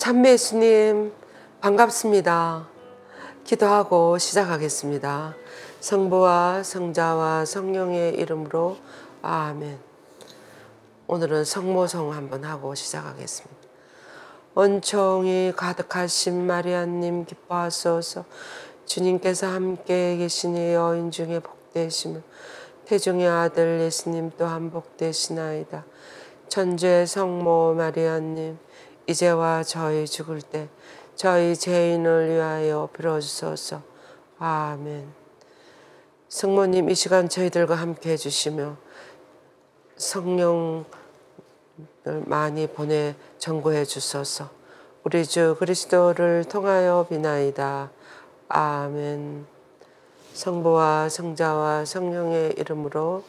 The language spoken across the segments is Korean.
참매 예수님 반갑습니다. 기도하고 시작하겠습니다. 성부와 성자와 성령의 이름으로 아멘. 오늘은 성모성 한번 하고 시작하겠습니다. 은총이 가득하신 마리아님 기뻐하소서. 주님께서 함께 계시니 여인 중에 복되시며 태중의 아들 예수님 또한 복되시나이다. 천주의 성모 마리아님 이제와 저희 죽을 때 저희 죄인을 위하여 빌어주소서. 아멘. 성모님 이 시간 저희들과 함께 해주시며 성령을 많이 보내 전구해 주소서. 우리 주 그리스도를 통하여 비나이다. 아멘. 성부와 성자와 성령의 이름으로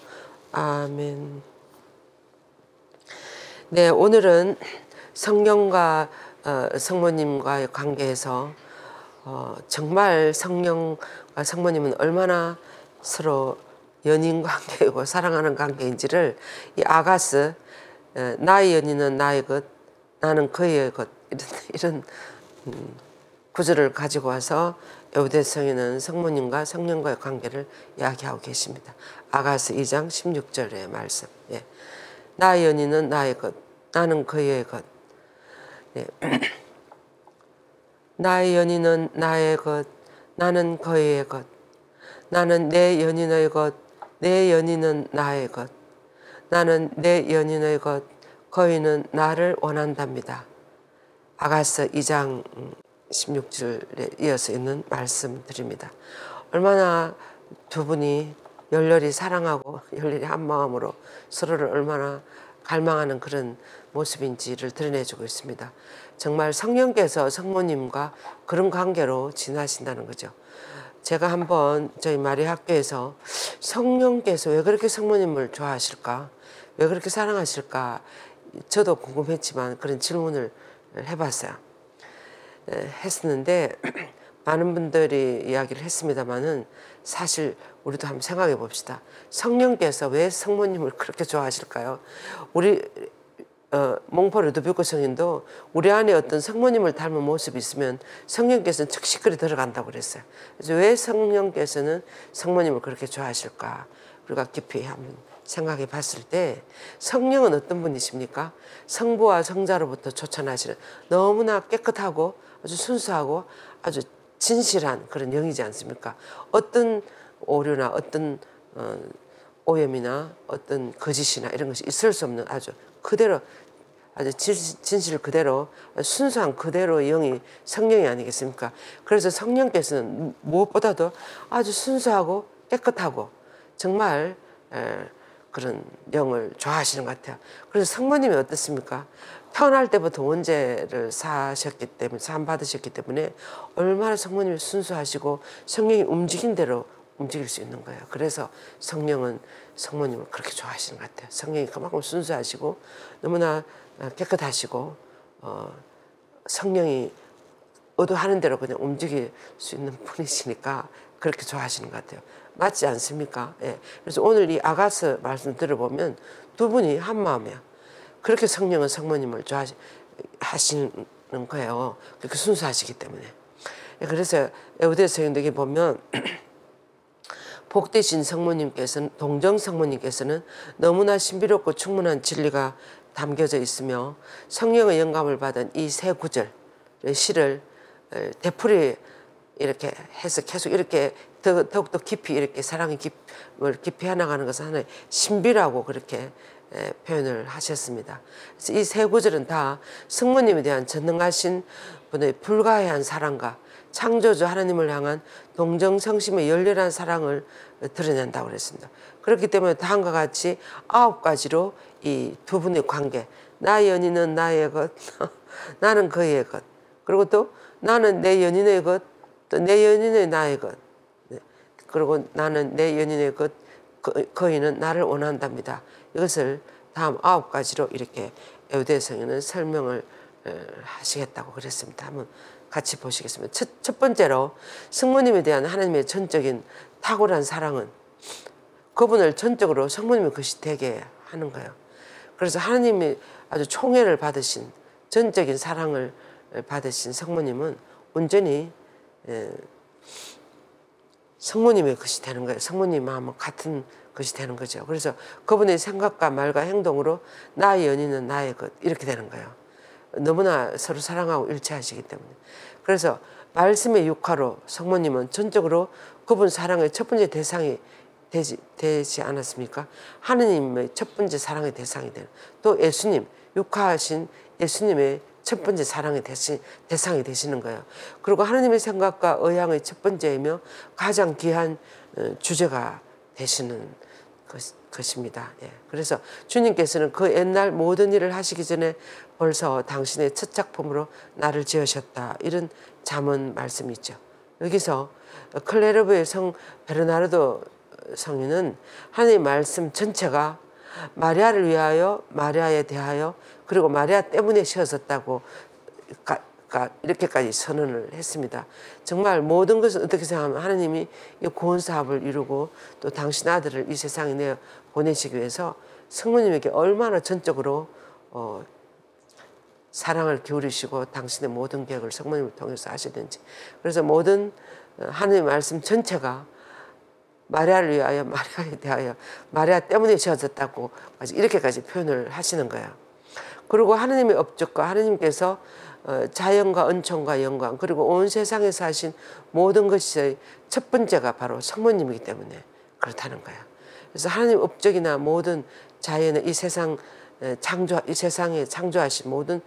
아멘. 네, 오늘은 성령과 성모님과의 관계에서 정말 성령과 성모님은 얼마나 서로 연인 관계이고 사랑하는 관계인지를 이 아가스 나의 연인은 나의 것 나는 그의 것 이런 구절을 가지고 와서 에우대서에는 성모님과 성령과의 관계를 이야기하고 계십니다. 아가스 2장 16절의 말씀. 예. 나의 연인은 나의 것 나는 그의 것. 예. 나의 연인은 나의 것 나는 그의 것. 나는 내 연인의 것 내 연인은 나의 것. 나는 내 연인의 것 그이는 나를 원한답니다. 아가서 2장 16절에 이어서 있는 말씀드립니다. 얼마나 두 분이 열렬히 사랑하고 열렬히 한 마음으로 서로를 얼마나 갈망하는 그런 모습인지를 드러내주고 있습니다. 정말 성령께서 성모님과 그런 관계로 지나신다는 거죠. 제가 한번 저희 마리아 학교에서 성령께서 왜 그렇게 성모님을 좋아하실까? 왜 그렇게 사랑하실까? 저도 궁금했지만 그런 질문을 해봤어요. 했었는데 많은 분들이 이야기를 했습니다마는 사실 우리도 한번 생각해 봅시다. 성령께서 왜 성모님을 그렇게 좋아하실까요? 우리 몽포 루도비코 성인도 우리 안에 어떤 성모님을 닮은 모습이 있으면 성령께서는 즉시 그리 들어간다고 그랬어요. 그래서 왜 성령께서는 성모님을 그렇게 좋아하실까? 우리가 깊이 한번 생각해 봤을 때 성령은 어떤 분이십니까? 성부와 성자로부터 초천하시는 너무나 깨끗하고 아주 순수하고 아주 진실한 그런 영이지 않습니까? 어떤 오류나 어떤 오염이나 어떤 거짓이나 이런 것이 있을 수 없는 아주 그대로 아주 진실 그대로 순수한 그대로의 영이 성령이 아니겠습니까? 그래서 성령께서는 무엇보다도 아주 순수하고 깨끗하고 정말 그런 영을 좋아하시는 것 같아요. 그래서 성모님이 어떻습니까? 태어날 때부터 원죄를 사셨기 때문에 사함 받으셨기 때문에 얼마나 성모님이 순수하시고 성령이 움직인 대로 움직일 수 있는 거예요. 그래서 성령은 성모님을 그렇게 좋아하시는 것 같아요. 성령이 그만큼 순수하시고 너무나 깨끗하시고 성령이 의도하는 대로 그냥 움직일 수 있는 분이시니까 그렇게 좋아하시는 것 같아요. 맞지 않습니까? 예. 그래서 오늘 이 아가스 말씀 들어보면 두 분이 한 마음이야. 그렇게 성령은 성모님을 좋아하시는 거예요. 그렇게 순수하시기 때문에. 예. 그래서 에우대서에게 보면 복되신 성모님께서는 동정 성모님께서는 너무나 신비롭고 충분한 진리가 담겨져 있으며 성령의 영감을 받은 이 세 구절 시를 되풀이 이렇게 해서 계속 이렇게 더욱더 깊이 이렇게 사랑의 깊이 해나가는 것은 하나의 신비라고 그렇게 표현을 하셨습니다. 그래서 이 세 구절은 다 성모님에 대한 전능하신 분의 불가해한 사랑과 창조주 하나님을 향한 동정성심의 열렬한 사랑을 드러낸다고 그랬습니다. 그렇기 때문에 다음과 같이 9가지로 이 두 분의 관계, 나의 연인은 나의 것, 나는 그의 것, 그리고 또 나는 내 연인의 것, 또 내 연인의 나의 것, 그리고 나는 내 연인의 것, 그이는 나를 원한답니다. 이것을 다음 9가지로 이렇게 에우대서에는 설명을 하시겠다고 그랬습니다. 한번 같이 보시겠습니다. 첫 번째로 성모님에 대한 하나님의 전적인 탁월한 사랑은 그분을 전적으로 성모님의 것이 되게 하는 거예요. 그래서 하나님이 아주 총애를 받으신 전적인 사랑을 받으신 성모님은 온전히 성모님의 것이 되는 거예요. 성모님 마음은 같은 것이 되는 거죠. 그래서 그분의 생각과 말과 행동으로 나의 연인은 나의 것 이렇게 되는 거예요. 너무나 서로 사랑하고 일치하시기 때문에. 그래서 말씀의 육화로 성모님은 전적으로 그분 사랑의 첫 번째 대상이 되지 않았습니까? 하느님의 첫 번째 사랑의 대상이 되는, 또 예수님, 육화하신 예수님의 첫 번째 사랑의 대상이 되시는 거예요. 그리고 하느님의 생각과 의향의 첫 번째이며 가장 귀한 주제가 되시는 것입니다. 예. 그래서 주님께서는 그 옛날 모든 일을 하시기 전에 벌써 당신의 첫 작품으로 나를 지으셨다. 이런 잠언 말씀이 있죠. 여기서 클레르브의 성 베르나르도 성인은 하나님의 말씀 전체가 마리아를 위하여, 마리아에 대하여, 그리고 마리아 때문에 씌어졌다고 이렇게까지 선언을 했습니다. 정말 모든 것은 어떻게 생각하면 하나님이 이 구원 사업을 이루고 또 당신 아들을 이 세상에 내어 보내시기 위해서 성모님에게 얼마나 전적으로 사랑을 기울이시고 당신의 모든 계획을 성모님을 통해서 하시든지, 그래서 모든 하나님의 말씀 전체가 마리아를 위하여, 마리아에 대하여, 마리아 때문에 지어졌다고 이렇게까지 표현을 하시는 거예요. 그리고 하나님의 업적과 하나님께서 자연과 은총과 영광, 그리고 온 세상에서 하신 모든 것의 첫 번째가 바로 성모님이기 때문에 그렇다는 거예요. 그래서 하나님 업적이나 모든 자연의 이 세상에 창조하신 모든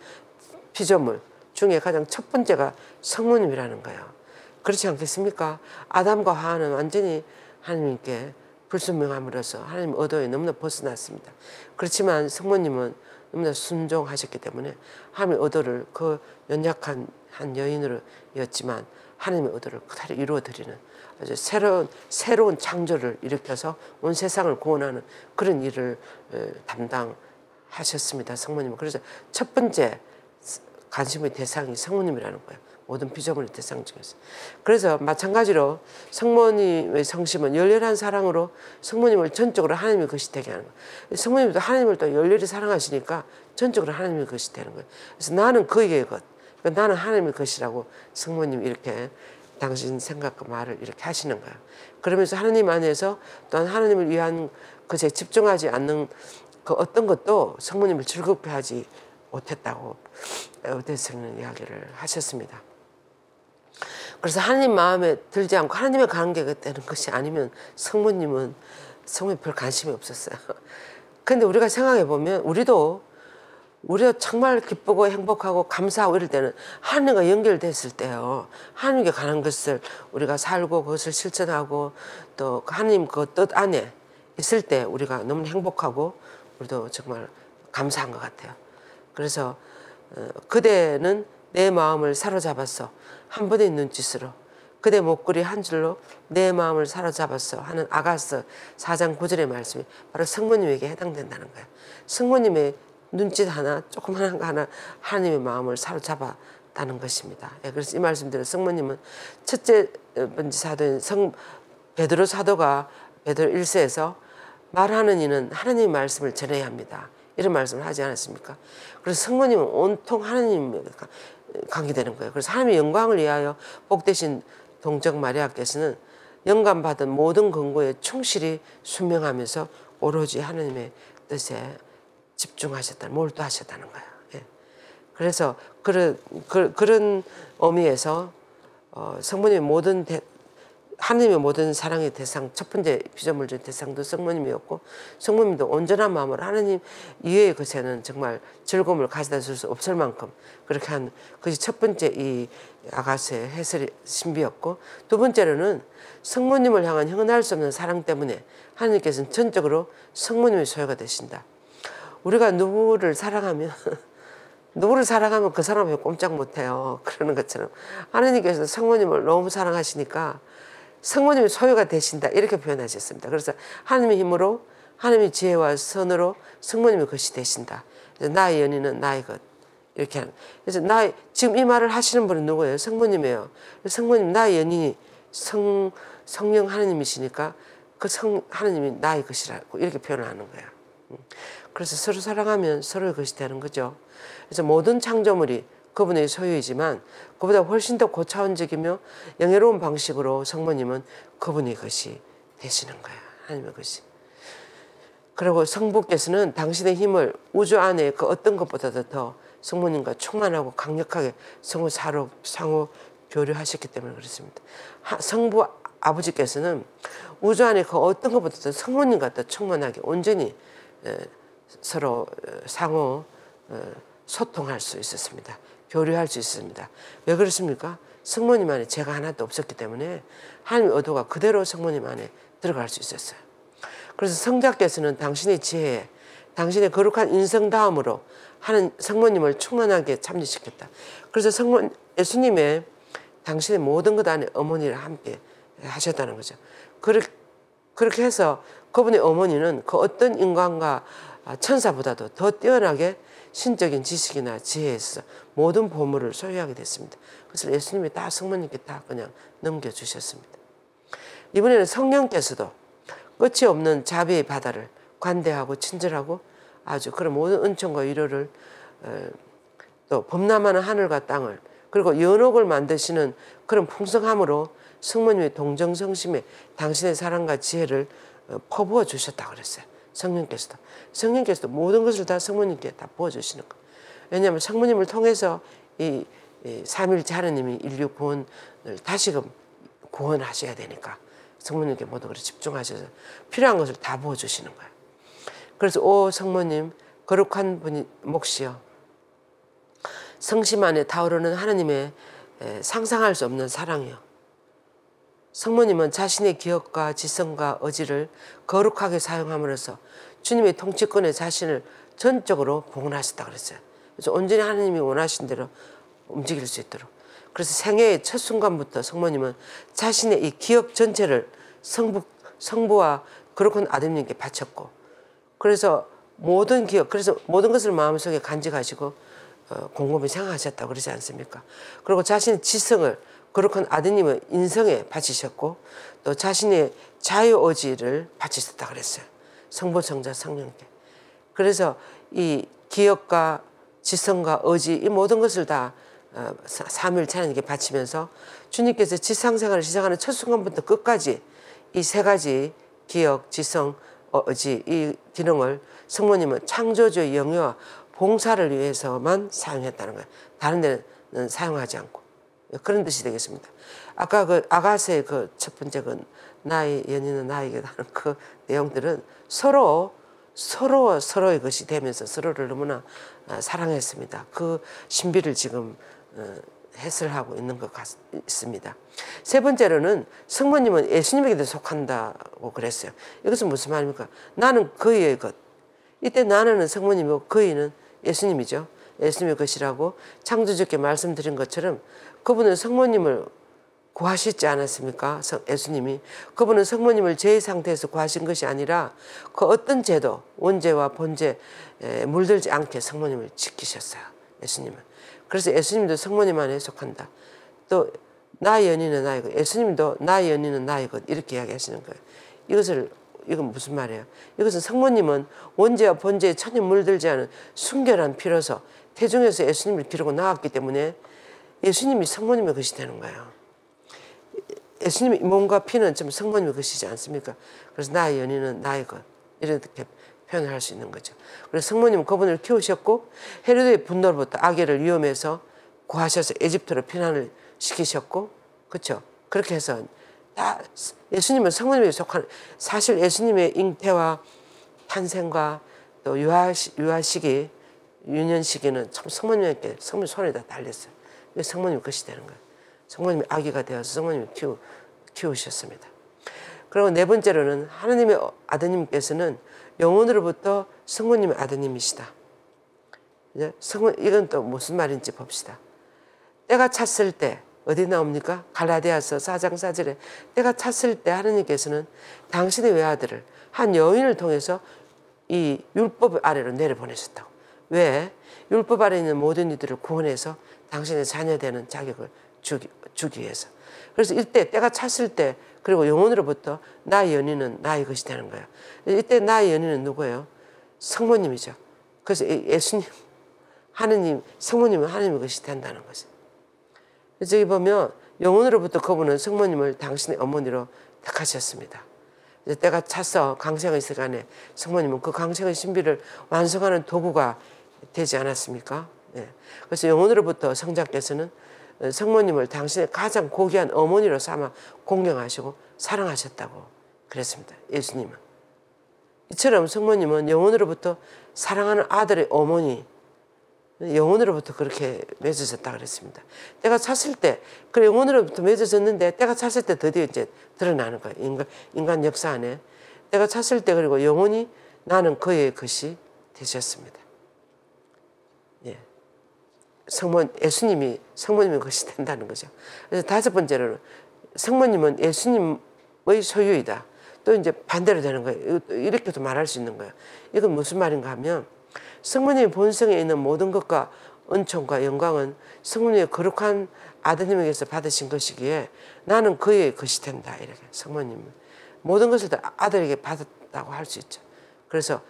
피조물 중에 가장 첫 번째가 성모님이라는 거예요. 그렇지 않겠습니까? 아담과 하와는 완전히 하나님께 불순명함으로써 하나님 의도에 너무나 벗어났습니다. 그렇지만 성모님은 너무나 순종하셨기 때문에 하나님의 의도를 그 연약한 한 여인으로였지만 하나님의 의도를 그대로 이루어드리는 아주 새로운 창조를 일으켜서 온 세상을 구원하는 그런 일을 담당하셨습니다. 성모님은. 그래서 첫 번째 관심의 대상이 성모님이라는 거예요. 모든 피조물의 대상 중에서. 그래서 마찬가지로 성모님의 성심은 열렬한 사랑으로 성모님을 전적으로 하나님의 것이 되게 하는 거예요. 성모님도 하나님을 또 열렬히 사랑하시니까 전적으로 하나님의 것이 되는 거예요. 그래서 나는 그의 것, 그러니까 나는 하나님의 것이라고 성모님이 이렇게 당신 생각과 말을 이렇게 하시는 거예요. 그러면서 하나님 안에서 또한 하나님을 위한 것에 집중하지 않는 그 어떤 것도 성모님을 즐겁게 하지 못했다고 에우대스는 이야기를 하셨습니다. 그래서 하나님 마음에 들지 않고 하나님의 관계가 되는 것이 아니면 성모님은 별 관심이 없었어요. 근데 우리가 생각해 보면 우리도 정말 기쁘고 행복하고 감사하고 이럴 때는 하나님과 연결됐을 때요. 하나님께 관한 것을 우리가 살고 그것을 실천하고 또 하나님 그 뜻 안에 있을 때 우리가 너무 행복하고 우리도 정말 감사한 것 같아요. 그래서 그대는 내 마음을 사로잡았어. 한 번의 눈짓으로 그대 목걸이 한 줄로 내 마음을 사로잡았어 하는 아가서 4장 9절의 말씀이 바로 성모님에게 해당된다는 거예요. 성모님의 눈짓 하나, 조그만한 거 하나 하나님의 마음을 사로잡았다는 것입니다. 그래서 이 말씀대로 성모님은 첫째 번째 사도인 베드로 사도가 베드로 1서에서 말하는 이는 하나님의 말씀을 전해야 합니다. 이런 말씀을 하지 않았습니까? 그래서 성모님은 온통 하나님에 관계되는 거예요. 그래서 하나님의 영광을 위하여 복되신 동정 마리아께서는 영감받은 모든 근거에 충실히 순명하면서 오로지 하나님의 뜻에 몰두하셨다는 거예요. 예. 그래서 그런 의미에서 성모님의 하나님의 모든 사랑의 대상, 첫 번째 피조물적 대상도 성모님이었고, 성모님도 온전한 마음으로 하나님 이외의 것에는 정말 즐거움을 가져다 줄 수 없을 만큼 그렇게 한 것이 첫 번째 이 아가서의 해설의 신비였고, 두 번째로는 성모님을 향한 형언할 수 없는 사랑 때문에 하나님께서는 전적으로 성모님의 소유가 되신다. 우리가 누구를 사랑하면 그 사람을 꼼짝 못해요. 그러는 것처럼 하나님께서 성모님을 너무 사랑하시니까 성모님의 소유가 되신다 이렇게 표현하셨습니다. 그래서 하나님의 힘으로 하나님의 지혜와 선으로 성모님의 것이 되신다. 나의 연인은 나의 것 이렇게 하는. 그래서 지금 이 말을 하시는 분은 누구예요? 성모님이에요. 성모님 나의 연인이 성령 하나님이시니까 그 하나님이 나의 것이라고 이렇게 표현을 하는 거야. 그래서 서로 사랑하면 서로의 것이 되는 거죠. 그래서 모든 창조물이 그분의 소유이지만 그보다 훨씬 더 고차원적이며 영예로운 방식으로 성모님은 그분의 것이 되시는 거야. 하나님의 것이. 그리고 성부께서는 당신의 힘을 우주 안에 그 어떤 것보다도 더 성모님과 충만하고 강력하게 상호 교류하셨기 때문에 그렇습니다. 성부 아버지께서는 우주 안에 그 어떤 것보다도 성모님과 더 충만하게 온전히 서로 상호 소통할 수 있었습니다. 교류할 수 있습니다. 왜 그렇습니까? 성모님 안에 죄가 하나도 없었기 때문에 하나님의 의도가 그대로 성모님 안에 들어갈 수 있었어요. 그래서 성자께서는 당신의 지혜에 당신의 거룩한 인성 다음으로 하는 성모님을 충만하게 참여시켰다. 그래서 예수님의 당신의 모든 것 안에 어머니를 함께 하셨다는 거죠. 그렇게 해서 그분의 어머니는 그 어떤 인간과 천사보다도 더 뛰어나게 신적인 지식이나 지혜에 있어서 모든 보물을 소유하게 됐습니다. 그래서 예수님이 다 성모님께 다 그냥 넘겨주셨습니다. 이번에는 성령께서도 끝이 없는 자비의 바다를 관대하고 친절하고 아주 그런 모든 은총과 위로를 또 범람하는 하늘과 땅을 그리고 연옥을 만드시는 그런 풍성함으로 성모님의 동정성심에 당신의 사랑과 지혜를 퍼부어 주셨다고 그랬어요. 성령께서도 모든 것을 다 성모님께 다 부어주시는 거예요. 왜냐하면 성모님을 통해서 이 삼위일체 하나님이 인류 구원을 다시금 구원하셔야 되니까 성모님께 모든 것을 집중하셔서 필요한 것을 다 부어주시는 거예요. 그래서 오 성모님 거룩한 분이 몫이여 성심 안에 타오르는 하나님의 상상할 수 없는 사랑이요. 성모님은 자신의 기억과 지성과 의지를 거룩하게 사용함으로써 주님의 통치권에 자신을 전적으로 봉헌하셨다고 그랬어요. 그래서 온전히 하나님이 원하신 대로 움직일 수 있도록. 그래서 생애의 첫 순간부터 성모님은 자신의 이 기억 전체를 성부와 거룩한 아드님께 바쳤고, 그래서 모든 기억, 그래서 모든 것을 마음속에 간직하시고 곰곰이 생각하셨다고 그러지 않습니까? 그리고 자신의 지성을 거룩한 아드님의 인성에 바치셨고 또 자신의 자유의지를 바치셨다고 그랬어요. 성부, 성자, 성령께. 그래서 이 기억과 지성과 의지 이 모든 것을 다 삼위일체 하나님께 바치면서 주님께서 지상생활을 시작하는 첫 순간부터 끝까지 이 세 가지 기억, 지성, 의지 이 기능을 성모님은 창조주의 영유와 봉사를 위해서만 사용했다는 거예요. 다른 데는 사용하지 않고. 그런 뜻이 되겠습니다. 아까 그 아가서의 그 첫 번째 그 나의 연인은 나에게 하는 그 내용들은 서로의 것이 되면서 서로를 너무나 사랑했습니다. 그 신비를 지금 해설하고 있는 것 같습니다. 세 번째로는 성모님은 예수님에게도 속한다고 그랬어요. 이것은 무슨 말입니까? 나는 그의 것. 이때 나는 성모님이고 그의는 예수님이죠. 예수님의 것이라고 창조주께 말씀드린 것처럼 그분은 성모님을 구하시지 않았습니까? 예수님이. 그분은 성모님을 죄의 상태에서 구하신 것이 아니라 그 어떤 죄도 원죄와 본죄에 물들지 않게 성모님을 지키셨어요. 예수님은. 그래서 예수님도 성모님 안에 속한다. 또 나의 연인은 나의 것. 예수님도 나의 연인은 나의 것. 이렇게 이야기하시는 거예요. 이건 무슨 말이에요? 이것은 성모님은 원죄와 본죄에 전혀 물들지 않은 순결한 피로서 태중에서 예수님을 기르고 나왔기 때문에 예수님이 성모님의 것이 되는 거예요. 예수님의 몸과 피는 좀 성모님의 것이지 않습니까? 그래서 나의 연인은 나의 것. 이렇게 표현을 할 수 있는 거죠. 그래서 성모님은 그분을 키우셨고 헤로드의 분노로부터 아기를 위험해서 구하셔서 에집트로 피난을 시키셨고, 그렇죠? 그렇게 해서 다 예수님은 성모님에 속한, 사실 예수님의 잉태와 탄생과 또 유아시기, 유년시기는 참 성모님에게 성모님 손에 다 달렸어요. 성모님 것이 되는 거예요. 성모님이 아기가 되어서 성모님이 키우셨습니다. 그리고 네 번째로는 하나님의 아드님께서는 영원으로부터 성모님의 아드님이시다. 이건 또 무슨 말인지 봅시다. 때가 찼을 때 어디 나옵니까? 갈라디아서 4장 4절에 때가 찼을 때 하나님께서는 당신의 외아들을 한 여인을 통해서 이 율법 아래로 내려보내셨다고. 왜? 율법 아래에 있는 모든 이들을 구원해서 당신의 자녀되는 자격을 주기 위해서. 그래서 이때 때가 찼을 때 그리고 영혼으로부터 나의 연인은 나의 것이 되는 거예요. 이때 나의 연인은 누구예요? 성모님이죠. 그래서 예수님 하느님, 성모님은 하느님의 것이 된다는 거죠. 저기 보면 영혼으로부터 그분은 성모님을 당신의 어머니로 택하셨습니다. 이제 때가 차서 강생의 시간에 성모님은 그 강생의 신비를 완성하는 도구가 되지 않았습니까? 예. 그래서 영혼으로부터 성자께서는 성모님을 당신의 가장 고귀한 어머니로 삼아 공경하시고 사랑하셨다고 그랬습니다. 예수님은. 이처럼 성모님은 영혼으로부터 사랑하는 아들의 어머니, 영혼으로부터 그렇게 맺어졌다 그랬습니다. 때가 찼을 때, 그 영혼으로부터 맺어졌는데 때가 찼을 때 드디어 이제 드러나는 거예요. 인간 역사 안에. 때가 찼을 때 그리고 영혼이 나는 그의 것이 되셨습니다. 예. 예수님이 성모님의 것이 된다는 거죠. 그래서 다섯 번째로는 성모님은 예수님의 소유이다. 또 이제 반대로 되는 거예요. 이렇게도 말할 수 있는 거예요. 이건 무슨 말인가 하면 성모님의 본성에 있는 모든 것과 은총과 영광은 성모님의 거룩한 아드님에게서 받으신 것이기에 나는 그의 것이 된다. 이렇게 성모님은 모든 것을 다 아들에게 받았다고 할 수 있죠. 그래서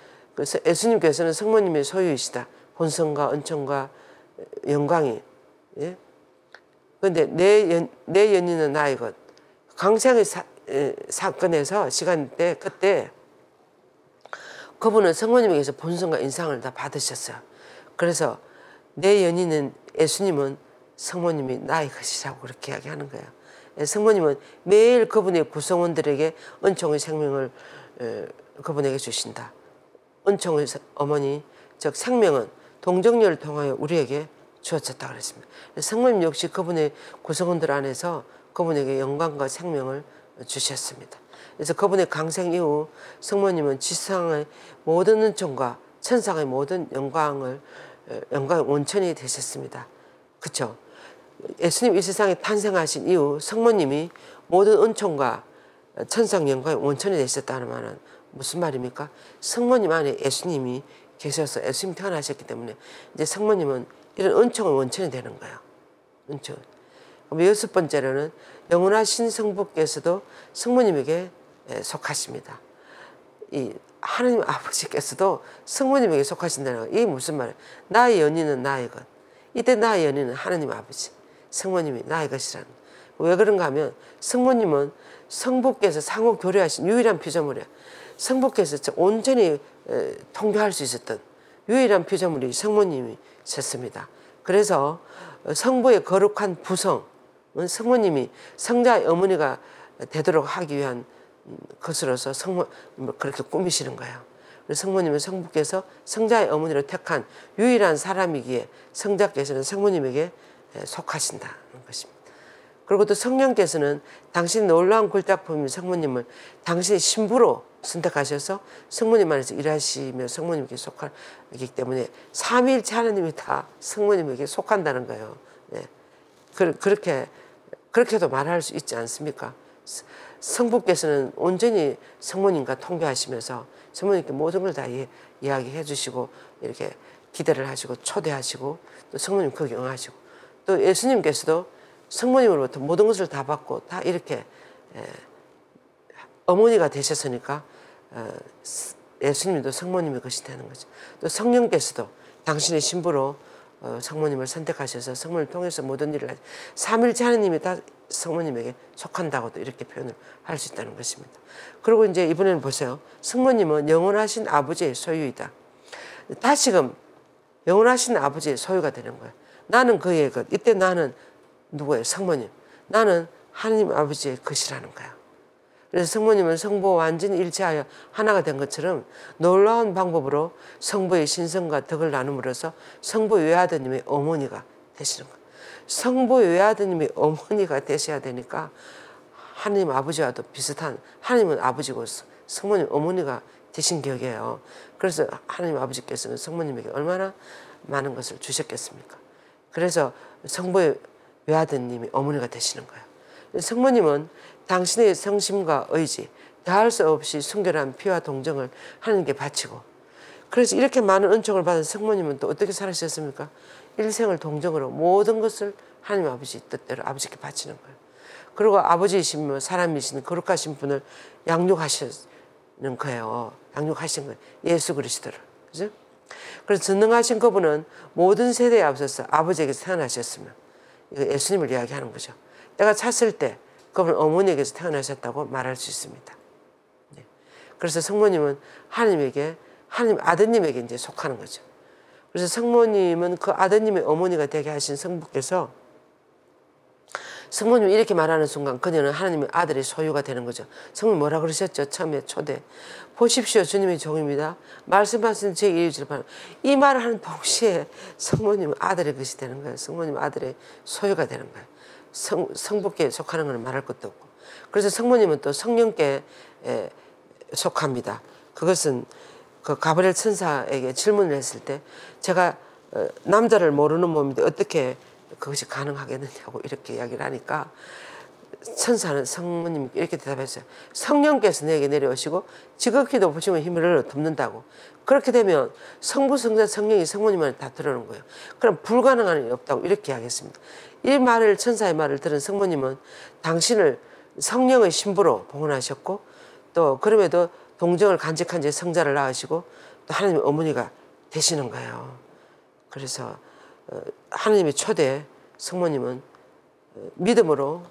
예수님께서는 성모님의 소유이시다. 본성과 은총과 영광이. 예? 그런데 내 연인은 나의 것. 강생의 사건에서 시간 때 그때 그분은 성모님에게서 본성과 인상을 다 받으셨어요. 그래서 내 연인은 예수님은 성모님이 나의 것이라고 그렇게 이야기하는 거예요. 성모님은 매일 그분의 구성원들에게 은총의 생명을 그분에게 주신다. 은총의 어머니, 즉 생명은 동정녀를 통하여 우리에게 주어졌다 그랬습니다. 성모님 역시 그분의 구성원들 안에서 그분에게 영광과 생명을 주셨습니다. 그래서 그분의 강생 이후 성모님은 지상의 모든 은총과 천상의 모든 영광의 원천이 되셨습니다. 그렇죠? 예수님 이 세상에 탄생하신 이후 성모님이 모든 은총과 천상 영광의 원천이 되셨다는 말은 무슨 말입니까? 성모님 안에 예수님이 계셔서 예수님 태어나셨기 때문에 이제 성모님은 이런 은총의 원천이 되는 거예요. 은총. 그럼 여섯 번째로는 영원하신 성부께서도 성모님에게 속하십니다. 이 하나님 아버지께서도 성모님에게 속하신다는 거. 이게 무슨 말이에요? 나의 연인은 나의 것. 이때 나의 연인은 하나님 아버지, 성모님이 나의 것이라는 거. 왜 그런가 하면 성모님은 성부께서 상호 교류하신 유일한 피조물이에요. 성부께서 온전히 통교할 수 있었던 유일한 피조물이 성모님이셨습니다. 그래서 성부의 거룩한 부성은 성모님이 성자의 어머니가 되도록 하기 위한 것으로서 그렇게 꾸미시는 거예요. 성모님은 성부께서 성자의 어머니로 택한 유일한 사람이기에 성자께서는 성모님에게 속하신다는 것입니다. 그리고 또 성령께서는 당신의 놀라운 굴작품인 성모님을 당신의 신부로 선택하셔서 성모님 안에서 일하시며 성모님께 속하기 때문에 삼위일체 하나님이 다 성모님에게 속한다는 거예요. 네. 그렇게도 말할 수 있지 않습니까? 성부께서는 온전히 성모님과 통교하시면서 성모님께 모든 걸 다 이야기해 주시고 이렇게 기대를 하시고 초대하시고 또 성모님 거기 응하시고 또 예수님께서도 성모님으로부터 모든 것을 다 받고 다 이렇게 어머니가 되셨으니까 예수님도 성모님의 것이 되는 거죠. 또 성령께서도 당신의 신부로 성모님을 선택하셔서 성모님을 통해서 모든 일을 하죠. 삼일째 하나님이 다 성모님에게 속한다고도 이렇게 표현을 할 수 있다는 것입니다. 그리고 이제 이번에는 보세요. 성모님은 영원하신 아버지의 소유이다. 다시금 영원하신 아버지의 소유가 되는 거예요. 나는 그의 것. 이때 나는 누구예요? 성모님. 나는 하나님 아버지의 것이라는 거야. 그래서 성모님은 성부와 완전히 일체하여 하나가 된 것처럼 놀라운 방법으로 성부의 신성과 덕을 나눔으로써 성부의 외아드님의 어머니가 되시는 거예요. 성부의 외아드님의 어머니가 되셔야 되니까 하나님 아버지와도 비슷한, 하나님은 아버지고 성모님 어머니가 되신 격이에요. 그래서 하나님 아버지께서는 성모님에게 얼마나 많은 것을 주셨겠습니까? 그래서 성부의 외아드님이 어머니가 되시는 거예요. 성모님은 당신의 성심과 의지, 다할 수 없이 순결한 피와 동정을 하나님께 바치고, 그래서 이렇게 많은 은총을 받은 성모님은 또 어떻게 살으셨습니까? 일생을 동정으로 모든 것을 하나님 아버지 뜻대로 아버지께 바치는 거예요. 그리고 아버지이시며 사람이신 거룩하신 분을 양육하시는 거예요. 양육하신 거예요. 예수 그리스도를. 그죠? 그래서 전능하신 그분은 모든 세대에 앞서서 아버지에게서 태어나셨으며, 이거 예수님을 이야기하는 거죠. 때가 찼을 때 그분은 어머니에게서 태어나셨다고 말할 수 있습니다. 네. 그래서 성모님은 하나님 아드님에게 이제 속하는 거죠. 그래서 성모님은 그 아드님의 어머니가 되게 하신 성부께서 성모님이 이렇게 말하는 순간 그녀는 하나님의 아들의 소유가 되는 거죠. 성모님 뭐라 그러셨죠? 처음에 초대. 보십시오. 주님의 종입니다. 말씀하신 제 이유지를 바랍니다. 이 말을 하는 동시에 성모님은 아들의 것이 되는 거예요. 성모님 아들의 소유가 되는 거예요. 성부께 속하는 것은 말할 것도 없고. 그래서 성모님은 또 성령께 속합니다. 그것은 그 가브리엘 천사에게 질문을 했을 때 제가 남자를 모르는 몸인데 어떻게 그것이 가능하겠느냐고 이렇게 이야기를 하니까 천사는 성모님 이렇게 대답했어요. 성령께서 내게 내려오시고 지극히 높으시면 힘을 덮는다고. 그렇게 되면 성부, 성자, 성령이 성모님한테 다 들어오는 거예요. 그럼 불가능한 일이 없다고 이렇게 이야기했습니다. 이 말을 천사의 말을 들은 성모님은 당신을 성령의 신부로 봉헌하셨고 또 그럼에도 동정을 간직한 지 성자를 낳으시고 또 하나님의 어머니가 되시는 거예요. 그래서 하나님의 초대 성모님은 믿음으로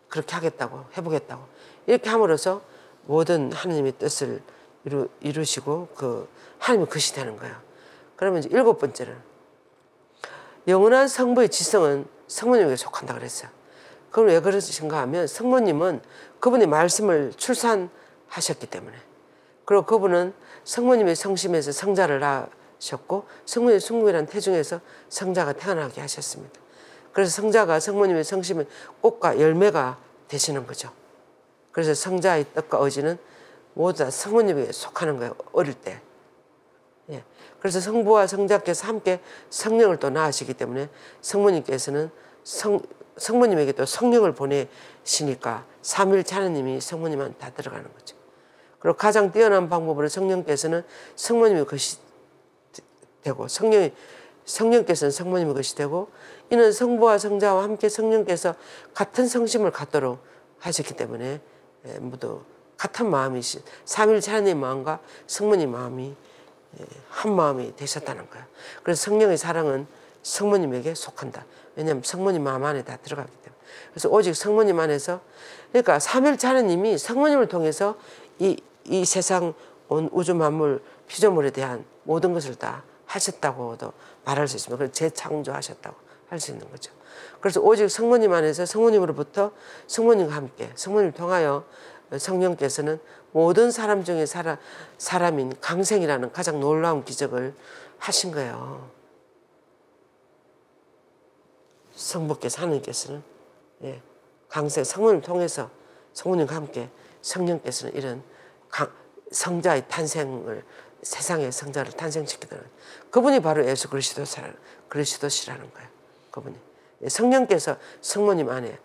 그렇게 하겠다고 해보겠다고 이렇게 함으로써 모든 하나님의 뜻을 이루시고 그 하나님의 것이 되는 거예요. 그러면 이제 7번째는 영원한 성부의 지성은 성모님에게 속한다 그랬어요. 그건 왜 그러신가 하면 성모님은 그분의 말씀을 출산하셨기 때문에, 그리고 그분은 성모님의 성심에서 성자를 낳으셨고 성모님의 순국이라는 태중에서 성자가 태어나게 하셨습니다. 그래서 성자가 성모님의 성심의 꽃과 열매가 되시는 거죠. 그래서 성자의 뜻과 의지는 모두 다 성모님에게 속하는 거예요. 어릴 때. 예. 그래서 성부와 성자께서 함께 성령을 또 낳으시기 때문에 성모님께서는 성모님에게 또 성령을 보내시니까 삼위일체 하나님이 성모님한테 다 들어가는 거죠. 그리고 가장 뛰어난 방법으로 성령께서는 성모님의 것이 되고 성령께서는 성모님의 것이 되고, 이는 성부와 성자와 함께 성령께서 같은 성심을 갖도록 하셨기 때문에 모두 같은 마음이신 삼위일체 하나님의 마음과 성모님 마음이 한 마음이 되셨다는 거예요. 그래서 성령의 사랑은 성모님에게 속한다. 왜냐하면 성모님 마음 안에 다 들어가기 때문에. 그래서 오직 성모님 안에서, 그러니까 삼위일체 하나님이 성모님을 통해서 이 세상 온 우주 만물 피조물에 대한 모든 것을 다 하셨다고도 말할 수 있습니다. 그래서 재창조하셨다고 할 수 있는 거죠. 그래서 오직 성모님 안에서 성모님으로부터 성모님과 함께 성모님을 통하여 성령께서는 모든 사람 중에 사람인 강생이라는 가장 놀라운 기적을 하신 거예요. 성부께서 하나님께서는 강생 성모님을 통해서 성모님과 함께 성령께서는 이런 성자의 탄생을, 세상의 성자를 탄생시키는 그분이 바로 예수 그리스도시라는 거예요. 그분이 성령께서 성모님 안에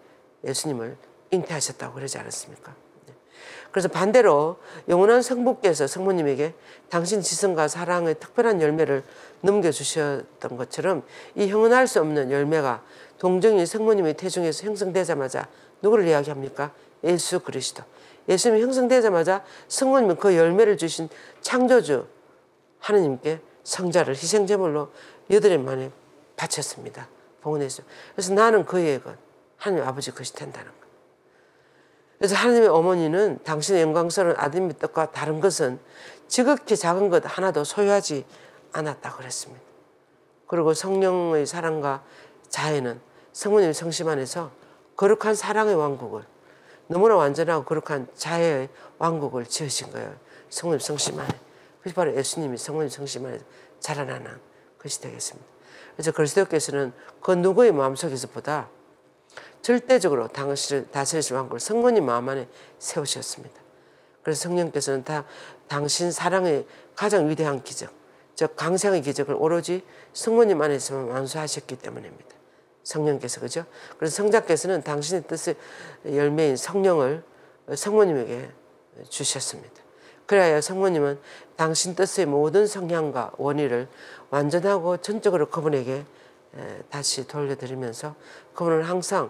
예수님을 잉태하셨다고 그러지 않았습니까? 그래서 반대로 영원한 성부께서 성모님에게 당신 지성과 사랑의 특별한 열매를 넘겨주셨던 것처럼 이 형언할 수 없는 열매가 동정인 성모님의 태중에서 형성되자마자 누구를 이야기합니까? 예수 그리스도. 예수님이 형성되자마자 성모님은 그 열매를 주신 창조주 하느님께 성자를 희생제물로 8일 만에 바쳤습니다. 봉헌했어요. 그래서 나는 그의 것, 하나님 아버지 것이 된다는 거예요. 그래서 하나님의 어머니는 당신의 영광스러운 아드님의 뜻과 다른 것은 지극히 작은 것 하나도 소유하지 않았다고 그랬습니다. 그리고 성령의 사랑과 자애는 성모님의 성심 안에서 거룩한 사랑의 왕국을, 너무나 완전하고 거룩한 자애의 왕국을 지으신 거예요. 성모님 성심 안에. 그것이 바로 예수님이 성모님 성심 안에 자라나는 것이 되겠습니다. 그래서 그리스도께서는 그 누구의 마음속에서보다 절대적으로 당신을 다스리실 왕국을 성모님 마음 안에 세우셨습니다. 그래서 성령께서는 다 당신 사랑의 가장 위대한 기적, 즉 강생의 기적을 오로지 성모님 안에서만 완수하셨기 때문입니다. 성령께서, 그죠? 그래서 성자께서는 당신의 뜻의 열매인 성령을 성모님에게 주셨습니다. 그래야 성모님은 당신 뜻의 모든 성향과 원의를 완전하고 전적으로 그분에게 다시 돌려드리면서 그분은 항상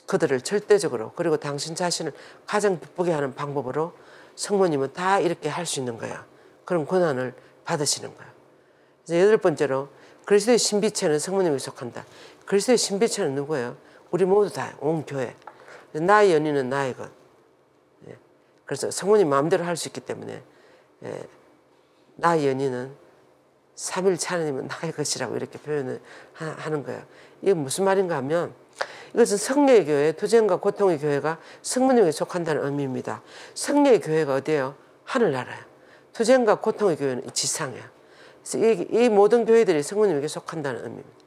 그들을 절대적으로, 그리고 당신 자신을 가장 기쁘게 하는 방법으로 성모님은 다 이렇게 할 수 있는 거야. 그런 권한을 받으시는 거예요. 그래서 여덟 번째로 그리스도의 신비체는 성모님에게 속한다. 그리스도의 신비체는 누구예요? 우리 모두 다 온 교회. 나의 연인은 나의 것. 예. 그래서 성모님 마음대로 할 수 있기 때문에 나의 연인은 삼일체 하나님은 나의 것이라고 이렇게 표현을 하는 거예요. 이게 무슨 말인가 하면 이것은 성령의 교회, 투쟁과 고통의 교회가 성모님에게 속한다는 의미입니다. 성령의 교회가 어디예요? 하늘나라예요. 투쟁과 고통의 교회는 지상이에요. 그래서 이 모든 교회들이 성모님에게 속한다는 의미입니다.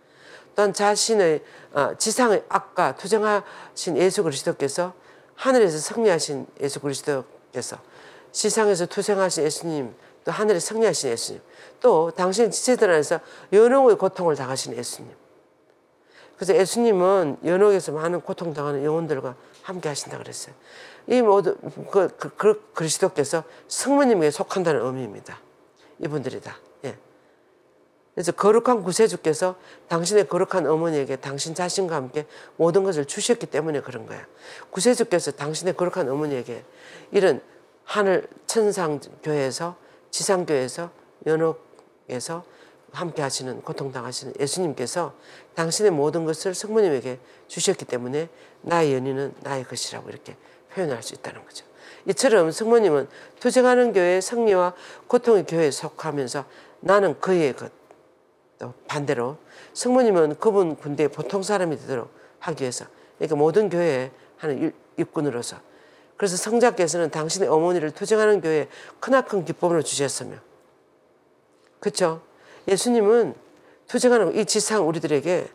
또한 자신의 지상의 악과 투쟁하신 예수 그리스도께서 하늘에서 승리하신 예수 그리스도께서 지상에서 투쟁하신 예수님, 또 하늘에 승리하신 예수님, 또 당신 지체들 안에서 연옥의 고통을 당하신 예수님. 그래서 예수님은 연옥에서 많은 고통당하는 영혼들과 함께 하신다 그랬어요. 이 모두 그리스도께서 성모님에게 속한다는 의미입니다. 이분들이다. 예. 그래서 거룩한 구세주께서 당신의 거룩한 어머니에게 당신 자신과 함께 모든 것을 주셨기 때문에 그런 거예요. 구세주께서 당신의 거룩한 어머니에게 이런 하늘 천상교회에서 지상교회에서 연옥에서 함께 하시는 고통당하시는 예수님께서 당신의 모든 것을 성모님에게 주셨기 때문에 나의 연인은 나의 것이라고 이렇게 표현할 수 있다는 거죠. 이처럼 성모님은 투쟁하는 교회의 승리와 고통의 교회에 속하면서 나는 그의 것. 또 반대로 성모님은 그분 군대의 보통 사람이 되도록 하기 위해서 그러니까 모든 교회에 하는 일꾼으로서 그래서 성자께서는 당신의 어머니를 투쟁하는 교회에 크나큰 기쁨을 주셨으며 그렇죠? 예수님은 투쟁하는 이 지상 우리들에게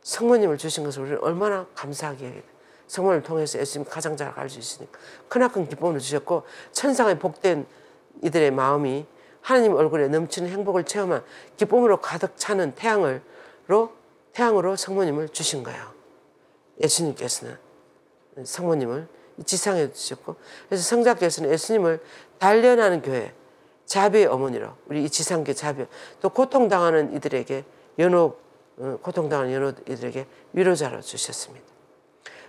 성모님을 주신 것을 우리는 얼마나 감사하게 성모님을 통해서 예수님 가장 잘 알 수 있으니까 크나큰 기쁨을 주셨고 천상의 복된 이들의 마음이 하나님 얼굴에 넘치는 행복을 체험한 기쁨으로 가득 차는 태양으로 성모님을 주신 거예요. 예수님께서는 성모님을 지상에 주셨고 그래서 성자께서는 예수님을 단련하는 교회 자비의 어머니로 우리 이 지상교 자비 또 고통당하는 이들에게 고통당하는 연옥 이들에게 위로자로 주셨습니다.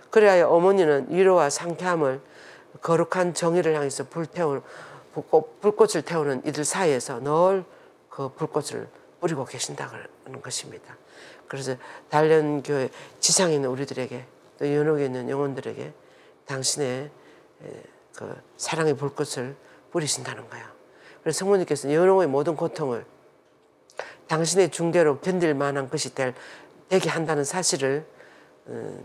그래야 어머니는 위로와 상쾌함을 거룩한 정의를 향해서 불꽃을 태우는 이들 사이에서 늘 그 불꽃을 뿌리고 계신다는 것입니다. 그래서 단련교회 지상에 있는 우리들에게 또 연옥에 있는 영혼들에게 당신의 그 사랑의 불꽃을 뿌리신다는 거예요. 그래서 성모님께서는 연옥의 모든 고통을 당신의 중대로 견딜 만한 것이 되게 한다는 사실을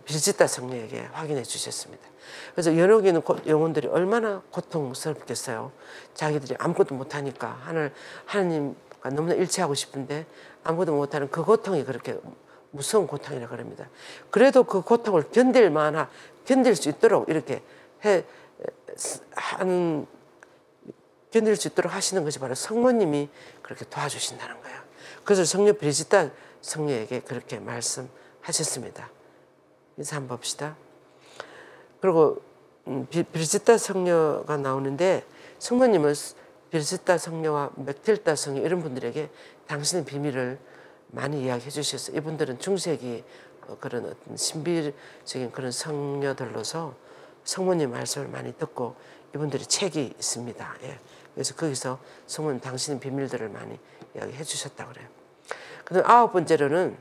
비르지다 성녀에게 확인해 주셨습니다. 그래서 연옥에 있는 영혼들이 얼마나 고통스럽겠어요. 자기들이 아무것도 못하니까 하나님과 너무나 일치하고 싶은데 아무것도 못하는 그 고통이 그렇게 무서운 고통이라 그럽니다. 그래도 그 고통을 견딜 수 있도록 이렇게 견딜 수 있도록 하시는 것이 바로 성모님이 그렇게 도와주신다는 거예요. 그래서 성녀 비르지다 성녀에게 그렇게 말씀하셨습니다. 인사 한번 봅시다. 그리고 비르지다 성녀가 나오는데 성모님은 비르지다 성녀와 맥틸다 성녀 이런 분들에게 당신의 비밀을 많이 이야기해 주셨어요. 이분들은 중세기 그런 어떤 신비적인 그런 성녀들로서 성모님 말씀을 많이 듣고 이분들이 책이 있습니다. 예. 그래서 거기서 성모님 당신의 비밀들을 많이 이야기해 주셨다고 그래요. 그다음 아홉 번째로는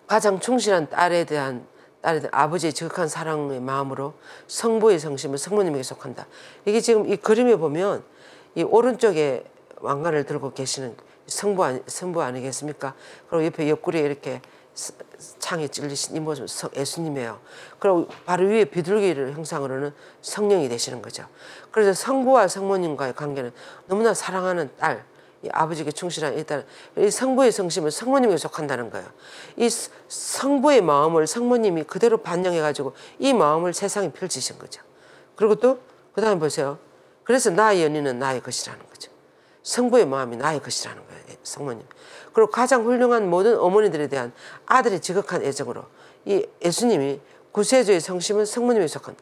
가장 충실한 딸에 대한 아버지의 지극한 사랑의 마음으로 성부의 성심은 성모님에게 속한다. 이게 지금 이 그림에 보면 이 오른쪽에 왕관을 들고 계시는 성부 아니겠습니까? 그리고 옆에 옆구리에 이렇게 창에 찔리신 이 모습은 예수님이에요. 그리고 바로 위에 비둘기를 형상으로는 성령이 되시는 거죠. 그래서 성부와 성모님과의 관계는 너무나 사랑하는 딸, 이 아버지에게 충실한 이 딸, 이 성부의 성심은 성모님에게 속한다는 거예요. 이 성부의 마음을 성모님이 그대로 반영해가지고 이 마음을 세상에 펼치신 거죠. 그리고 또 그 다음에 보세요. 그래서 나의 연인은 나의 것이라는 거죠. 성부의 마음이 나의 것이라는 거예요. 성모님. 그리고 가장 훌륭한 모든 어머니들에 대한 아들의 지극한 애정으로 이 예수님이 구세주의 성심은 성모님에 속한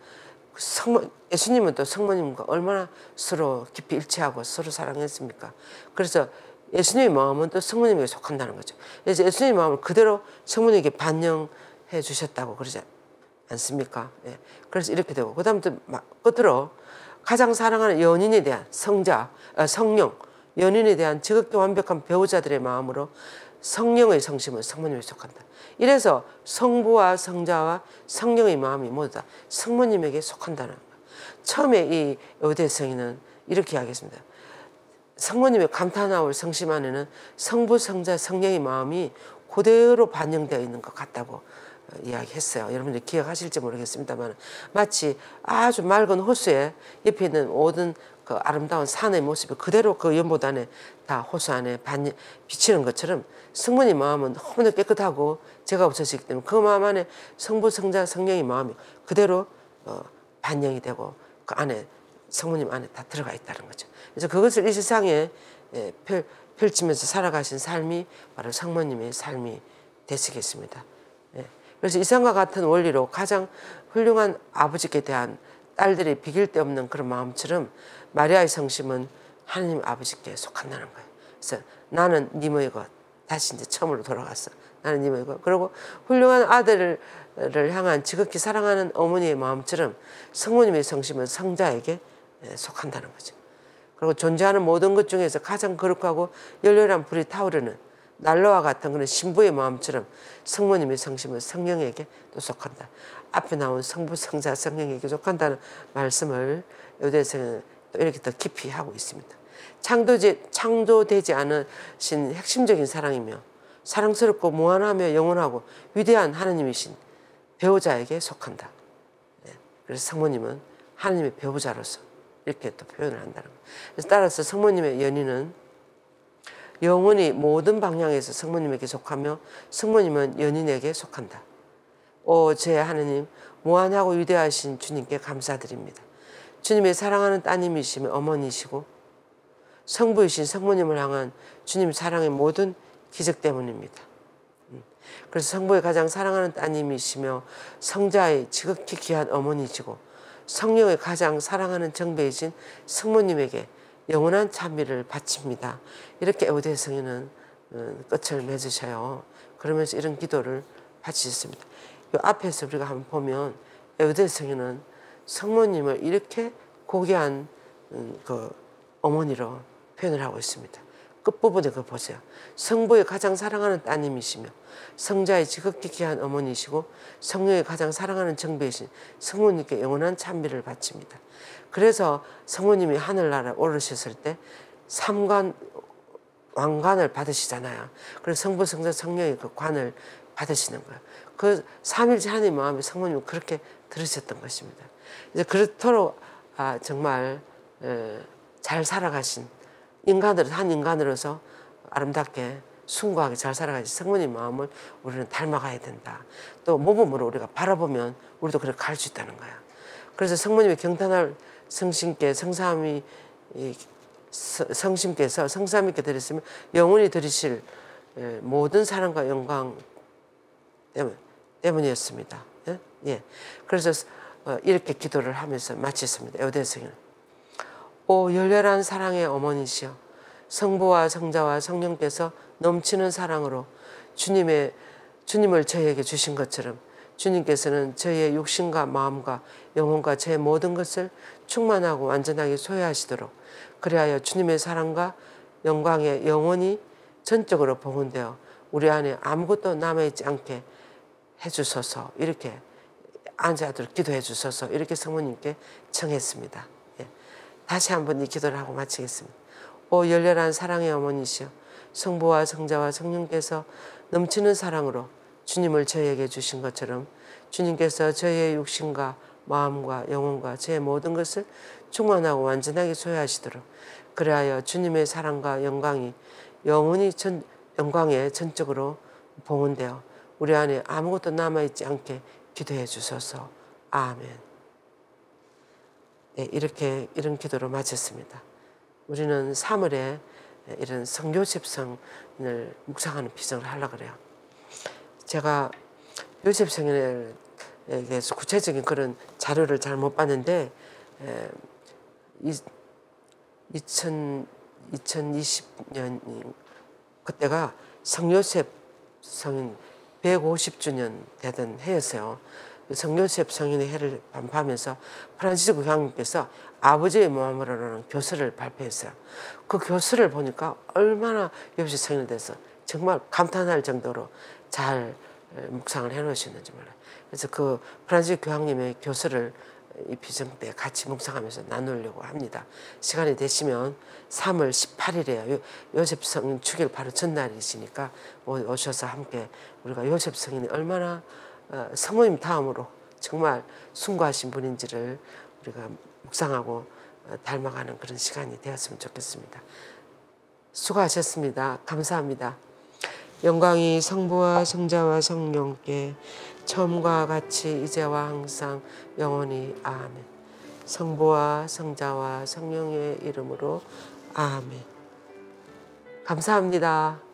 예수님은 또 성모님과 얼마나 서로 깊이 일치하고 서로 사랑했습니까? 그래서 예수님의 마음은 또 성모님에게 속한다는 거죠. 그래서 예수님의 마음을 그대로 성모님에게 반영해 주셨다고 그러지 않습니까? 예. 그래서 이렇게 되고 그 다음 또 끝으로 가장 사랑하는 연인에 대한 성령 연인에 대한 지극히 완벽한 배우자들의 마음으로 성령의 성심은 성모님에 속한다. 이래서 성부와 성자와 성령의 마음이 모두 다 성모님에게 속한다는 거예요. 처음에 이 여대성인은 이렇게 이야기했습니다. 성모님의 감탄하올 성심 안에는 성부, 성자, 성령의 마음이 그대로 반영되어 있는 것 같다고 이야기했어요. 여러분들 기억하실지 모르겠습니다만 마치 아주 맑은 호수에 옆에 있는 모든 그 아름다운 산의 모습이 그대로 그 연못 안에 다 호수 안에 비치는 것처럼 성모님 마음은 너무나 깨끗하고 죄가 없어지기 때문에 그 마음 안에 성부, 성자, 성령의 마음이 그대로 반영이 되고 그 안에 성모님 안에 다 들어가 있다는 거죠. 그래서 그것을 이 세상에 펼치면서 살아가신 삶이 바로 성모님의 삶이 되시겠습니다. 그래서 이상과 같은 원리로 가장 훌륭한 아버지께 대한 딸들이 비길 데 없는 그런 마음처럼 마리아의 성심은 하나님 아버지께 속한다는 거예요. 그래서 나는 니모의 것, 다시 이제 처음으로 돌아갔어. 나는 니모의 것. 그리고 훌륭한 아들을 향한 지극히 사랑하는 어머니의 마음처럼 성모님의 성심은 성자에게 속한다는 거죠. 그리고 존재하는 모든 것 중에서 가장 거룩하고 열렬한 불이 타오르는 난로와 같은 그런 신부의 마음처럼 성모님의 성심은 성령에게 또 속한다. 앞에 나온 성부, 성자, 성령에게 속한다는 말씀을 요대에서는 또 이렇게 더 깊이 하고 있습니다. 창조되지 않으신 핵심적인 사랑이며 사랑스럽고 무한하며 영원하고 위대한 하나님이신 배우자에게 속한다. 그래서 성모님은 하나님의 배우자로서 이렇게 또 표현을 한다는 거예요. 그래서 따라서 성모님의 연인은 영원히 모든 방향에서 성모님에게 속하며 성모님은 연인에게 속한다. 오 제 하느님, 무한하고 위대하신 주님께 감사드립니다. 주님의 사랑하는 따님이시며 어머니시고 성부이신 성모님을 향한 주님 사랑의 모든 기적 때문입니다. 그래서 성부의 가장 사랑하는 따님이시며 성자의 지극히 귀한 어머니시고 성령의 가장 사랑하는 정배이신 성모님에게 영원한 찬미를 바칩니다. 이렇게 에우대성인은 끝을 맺으셔요. 그러면서 이런 기도를 바치셨습니다. 이 앞에서 우리가 한번 보면 에우대성인은 성모님을 이렇게 고귀한 그 어머니로 표현을 하고 있습니다. 끝부분에 그거 보세요. 성부의 가장 사랑하는 따님이시며 성자의 지극히 귀한 어머니시고 성령의 가장 사랑하는 정배이신 성모님께 영원한 찬미를 바칩니다. 그래서 성모님이 하늘나라에 오르셨을 때 삼관 왕관을 받으시잖아요. 그래서 성부, 성자, 성령의 그 관을 받으시는 거예요. 그 삼일째 하나님 마음에 성모님은 그렇게 들으셨던 것입니다. 이제 그렇도록 정말 잘 살아가신 한 인간으로서 아름답게 숭고하게 잘 살아가신 성모님 마음을 우리는 닮아가야 된다. 또 모범으로 우리가 바라보면 우리도 그렇게 갈 수 있다는 거야. 그래서 성모님의 경탄할 성신께 성심께서 성삼위께 드렸으면 영원히 드리실 모든 사랑과 영광 때문이었습니다. 예. 그래서 이렇게 기도를 하면서 마쳤습니다. 에우대성인은 오 열렬한 사랑의 어머니시여 성부와 성자와 성령께서 넘치는 사랑으로 주님을 저희에게 주신 것처럼 주님께서는 저희의 육신과 마음과 영혼과 제 모든 것을 충만하고 완전하게 소유하시도록 그리하여 주님의 사랑과 영광에 영원히 전적으로 봉헌되어 우리 안에 아무것도 남아있지 않게 해주소서. 이렇게 앉아도록 기도해 주소서. 이렇게 성모님께 청했습니다. 예. 다시 한번 이 기도를 하고 마치겠습니다. 오 열렬한 사랑의 어머니시여 성부와 성자와 성령께서 넘치는 사랑으로 주님을 저희에게 주신 것처럼 주님께서 저희의 육신과 마음과 영혼과 제 모든 것을 충만하고 완전하게 소유하시도록 그리하여 주님의 사랑과 영광이 영원히 영광에 전적으로 봉헌되어 우리 안에 아무것도 남아있지 않게 기도해 주소서. 아멘. 네, 이런 기도로 마쳤습니다. 우리는 3월에 이런 성요셉성을 묵상하는 비전을 하려고 그래요. 제가 요셉성에 대해서 구체적인 그런 자료를 잘 못 봤는데 2020년 그때가 성요셉 성인 150주년 되던 해였어요. 그 성요셉 성인의 해를 반포하면서 프란시스코 교황님께서 아버지의 마음으로라는 교서를 발표했어요. 그 교서를 보니까 얼마나 요셉 성인에 대해서 정말 감탄할 정도로 잘 묵상을 해놓으셨는지 몰라요. 그래서 그 프란시스코 교황님의 교서를 이 비정 때 같이 묵상하면서 나누려고 합니다. 시간이 되시면 3월 18일에요. 요셉 성인 축일 바로 전날이시니까 오셔서 함께 우리가 요셉 성인이 얼마나 성모님 다음으로 정말 숭고하신 분인지를 우리가 묵상하고 닮아가는 그런 시간이 되었으면 좋겠습니다. 수고하셨습니다. 감사합니다. 영광이 성부와 성자와 성령께 처음과 같이 이제와 항상 영원히 아멘. 성부와 성자와 성령의 이름으로 아멘. 감사합니다.